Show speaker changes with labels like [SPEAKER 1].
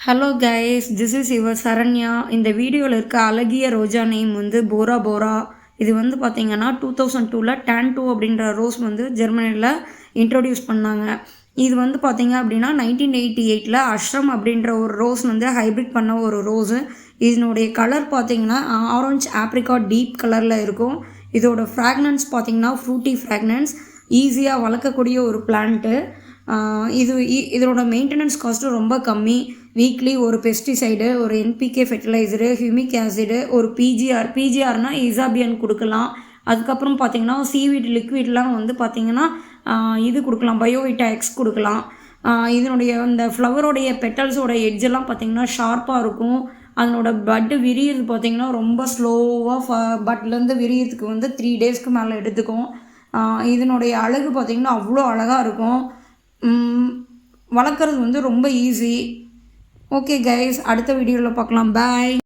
[SPEAKER 1] Hello guys, this is your Saranya. இந்த வீடியோவில் இருக்க அழகிய ரோஜா நேம் வந்து போரா போரா. இது வந்து பார்த்தீங்கன்னா 2002ல் டேன் 2 அப்படின்ற ரோஸ் வந்து ஜெர்மனியில் இன்ட்ரொடியூஸ் பண்ணாங்க. இது வந்து பார்த்தீங்க அப்படின்னா 1988ல் அஷ்ரம் அப்படின்ற ஒரு ரோஸ் வந்து ஹைப்ரிட் பண்ண ஒரு ரோஸு. இதனுடைய கலர் பார்த்தீங்கன்னா ஆரஞ்ச் ஆப்ரிகாட் டீப் கலரில் இருக்கும். இதோட ஃப்ராக்னன்ஸ் பார்த்தீங்கன்னா ஃப்ரூட்டி ஃப்ராக்னன்ஸ். ஈஸியாக வளர்க்கக்கூடிய ஒரு பிளான்ட்டு. இதோட மெயின்டெனன்ஸ் காஸ்ட்டும் ரொம்ப கம்மி. வீக்லி ஒரு பெஸ்டிசைடு, ஒரு என்பிகே ஃபெர்டிலைசரு, ஹியூமிக் ஆசிடு, ஒரு பிஜிஆர்னால் இசாபியன் கொடுக்கலாம். அதுக்கப்புறம் பார்த்திங்கன்னா சீவீட் லிக்விட்லாம் வந்து பார்த்திங்கன்னா இது கொடுக்கலாம், பயோவிட்டா எக்ஸ் கொடுக்கலாம். இதனுடைய இந்த ஃப்ளவரோடைய பெட்டல்ஸோட எட்ஜெல்லாம் பார்த்திங்கன்னா ஷார்ப்பாக இருக்கும். அதனோட பட்டு விரியிறது பார்த்திங்கன்னா ரொம்ப ஸ்லோவாக பட்லேருந்து விரியறதுக்கு வந்து 3 டேஸ்க்கு மேலே எடுத்துக்கும். இதனுடைய அழகு பார்த்திங்கன்னா அவ்வளோ அழகாக இருக்கும். வளர்க்குறது வந்து ரொம்ப ஈஸி. ஓகே கைஸ், அடுத்த வீடியோவில் பார்க்கலாம். பாய்.